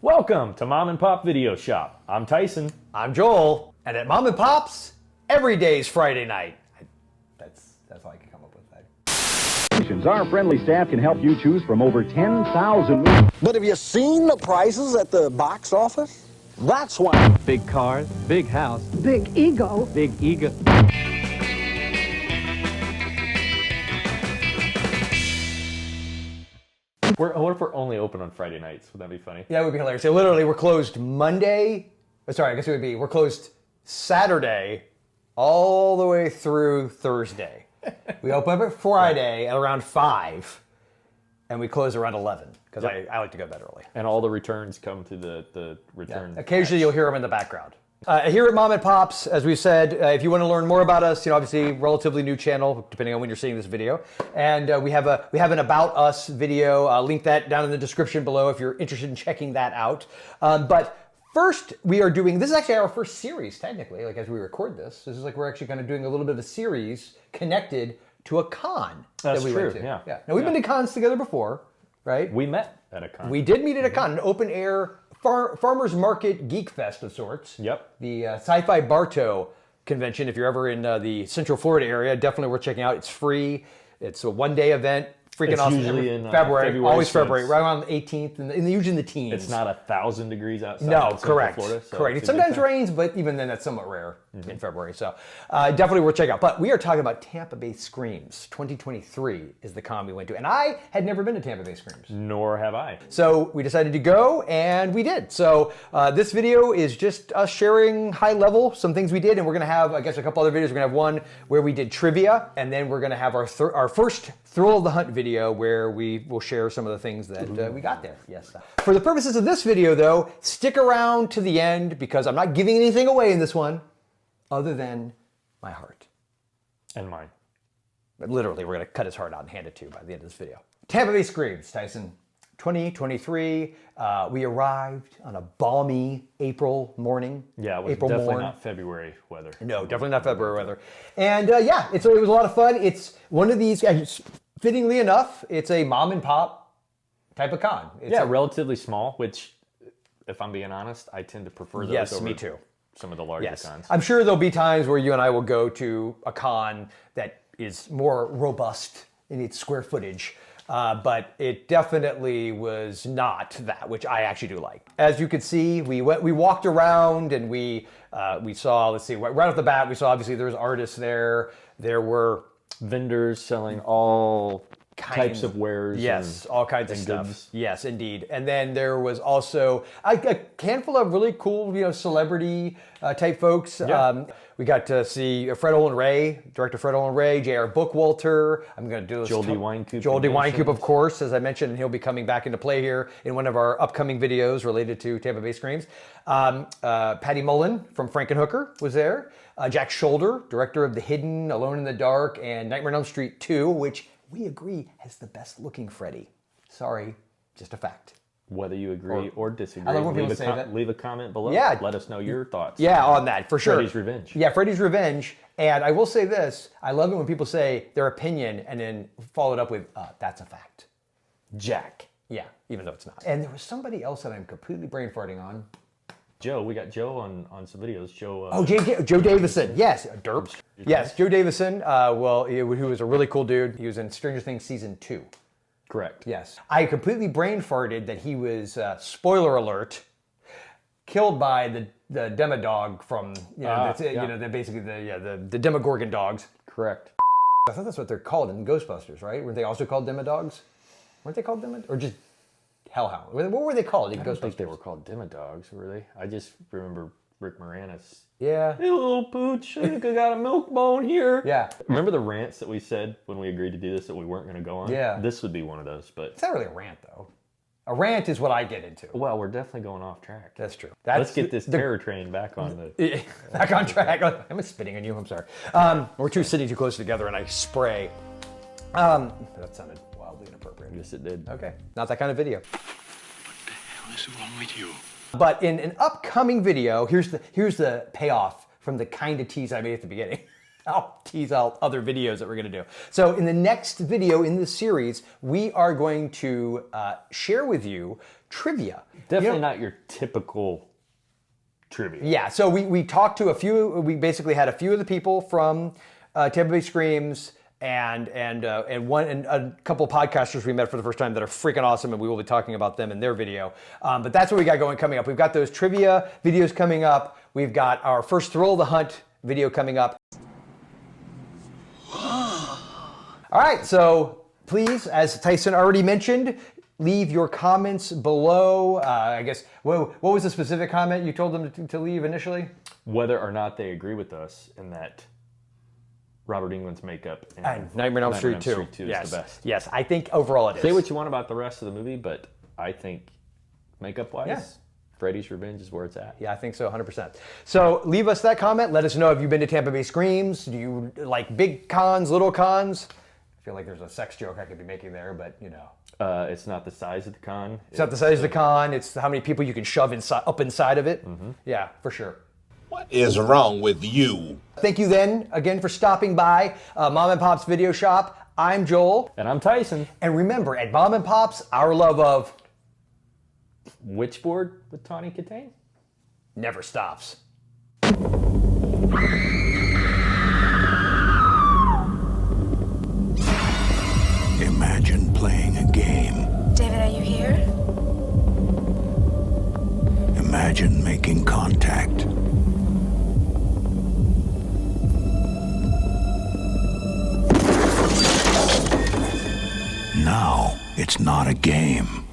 Welcome to Mom and Pop Video Shop. I'm Tyson. I'm Joel, and at Mom and Pop's, every day's Friday night. That's all I can come up with. Our friendly staff can help you choose from over 10,000 movies. But have you seen the prices at the box office? That's why. Big cars, big house, Big ego. big ego. What if we're only open on Friday nights? Would that be funny? Yeah, it would be hilarious. So literally, we're closed Monday. Sorry, I guess it would be, we're closed Saturday all the way through Thursday. We open up at Friday at around 5, and we close around 11, because I like to go to bed early. And all the returns come to the return. Yeah. Occasionally, you'll hear them in the background. Here at Mom and Pop's, as we said, if you want to learn more about us, obviously relatively new channel, depending on when you're seeing this video, and we have an About Us video. I'll link that down in the description below if you're interested in checking that out. But first, we are doing, this is actually our first series, technically, like as we record this. This is like we're actually kind of doing a little bit of a series connected to a con That's that we true, went to. yeah. Now, we've been to cons together before, right? We met at a con. We did meet at a con, an open air farmers market geek fest of sorts. Yep. The Sci-Fi Bartow convention. If you're ever in the Central Florida area, definitely worth checking out. It's free. It's a one-day event. Freaking It's awesome. usually in February. Always so February, it's- right around the 18th, and usually in the teens. It's not 1,000 degrees outside. No, in Central correct. Florida, so Correct. It it's a good sometimes time. rains, but even then, that's somewhat rare in February. So definitely worth checking out. But we are talking about Tampa Bay Screams. 2023 is the con we went to, and I had never been to Tampa Bay Screams. Nor have I. So we decided to go, and we did. So this video is just us sharing high level some things we did, and we're gonna have, I guess, a couple other videos. We're gonna have one where we did trivia, and then we're gonna have our first Thrill of the Hunt video where we will share some of the things that we got there. Yes. For the purposes of this video, though, stick around to the end because I'm not giving anything away in this one, other than my heart. And mine. But literally, we're gonna cut his heart out and hand it to you by the end of this video. Tampa Bay Screams, Tyson. 2023, we arrived on a balmy April morning. Yeah, it was April definitely morn. not February weather. No, definitely not February weather. And yeah, it was a lot of fun. It's one of these, fittingly enough, it's a mom and pop type of con. It's Relatively small, which, if I'm being honest, I tend to prefer those Yes, over me too. some of the larger Yes. cons. I'm sure there'll be times where you and I will go to a con that is more robust in its square footage. But it definitely was not that, which I actually do like. As you could see, we walked around and we saw, let's see, right off the bat, we saw obviously there was artists there. There were Vendors selling all types of wares. Yes, all kinds of and stuff. goods. Yes, indeed. And then there was also a handful of really cool, celebrity type folks. Yeah. We got to see Fred Olen Ray, director Fred Olen Ray, J.R. Bookwalter. I'm going to do this. Joel D. Winecoop. Joel D. Winecoop, mentioned. of course, as I mentioned, and he'll be coming back into play here in one of our upcoming videos related to Tampa Bay Screams. Patty Mullen from Frankenhooker was there. Jack Shoulder, director of The Hidden, Alone in the Dark, and Nightmare on Elm Street 2, which we agree has the best looking Freddy. Sorry, just a fact. Whether you agree or disagree, I love when people say that. leave a comment below. Yeah. Let us know your thoughts. Yeah, on that, for sure. Freddy's Revenge. Yeah, Freddy's Revenge. And I will say this, I love it when people say their opinion and then follow it up with, that's a fact. Jack. Yeah, even though it's not. And there was somebody else that I'm completely brain farting on. Joe, we got Joe on some videos. Joe. Joe Davison. Yes, Derp. Yes, Joe Davison. Who was a really cool dude. He was in Stranger Things season 2. Correct. Yes. I completely brain farted that he was, spoiler alert, killed by the Demodog from, basically the Demogorgon dogs. Correct. I thought that's what they're called in Ghostbusters, right? Weren't they also called Demodogs? Weren't they called Demodogs? Or just Hellhound? What were they called in I Ghostbusters? don't think they were called Demodogs, were they? I just remember Rick Moranis. Yeah. Hey, little pooch, I think I got a milk bone here. Yeah. Remember the rants that we said when we agreed to do this that we weren't going to go on? Yeah. This would be one of those, but... It's not really a rant, though. A rant is what I get into. Well, we're definitely going off track. That's true. Let's get this terror train back on the... Back on track. I'm spitting on you. I'm sorry. We're sitting too close together, and I spray. That sounded wildly inappropriate. Yes, it did. Okay, not that kind of video. What the hell is wrong with you? But in an upcoming video, here's the payoff from the kind of tease I made at the beginning. I'll tease out other videos that we're going to do. So in the next video in this series, we are going to share with you trivia. Definitely not your typical trivia. Yeah, so we talked to we basically had a few of the people from Tampa Bay Screams and a couple podcasters we met for the first time that are freaking awesome, and we will be talking about them in their video. But that's what we got coming up. We've got those trivia videos coming up. We've got our first Thrill of the Hunt video coming up. All right, so please, as Tyson already mentioned, leave your comments below. I guess, what was the specific comment you told them to leave initially? Whether or not they agree with us in that Robert Englund's makeup And Nightmare on Elm Street 2 is the best. Yes, I think overall it is. Say what you want about the rest of the movie, but I think makeup-wise, Yeah. Freddy's Revenge is where it's at. Yeah, I think so, 100%. So leave us that comment. Let us know, have you been to Tampa Bay Screams? Do you like big cons, little cons? I feel like there's a sex joke I could be making there, but you know. It's not the size of the con. It's not the size of the con, it's how many people you can shove up inside of it. Mm-hmm. Yeah, for sure. What is wrong with you? Thank you then, again, for stopping by Mom and Pop's Video Shop. I'm Joel. And I'm Tyson. And remember, at Mom and Pop's, our love of Witchboard with Tawny Katane never stops. Imagine playing a game. David, are you here? Imagine making contact. Now, it's not a game.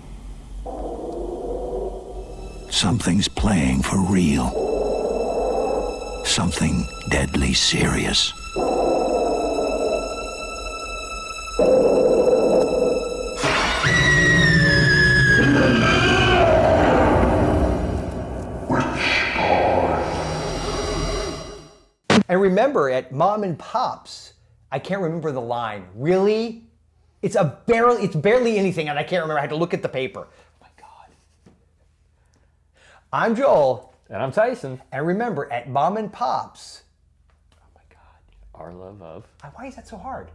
Something's playing for real. Something deadly serious. And remember, at Mom and Pop's, I can't remember the line. Really? It's barely anything, and I can't remember. I had to look at the paper. Oh my God. I'm Joel. And I'm Tyson. And remember, at Mom and Pop's, oh my God. Our love of. Why is that so hard?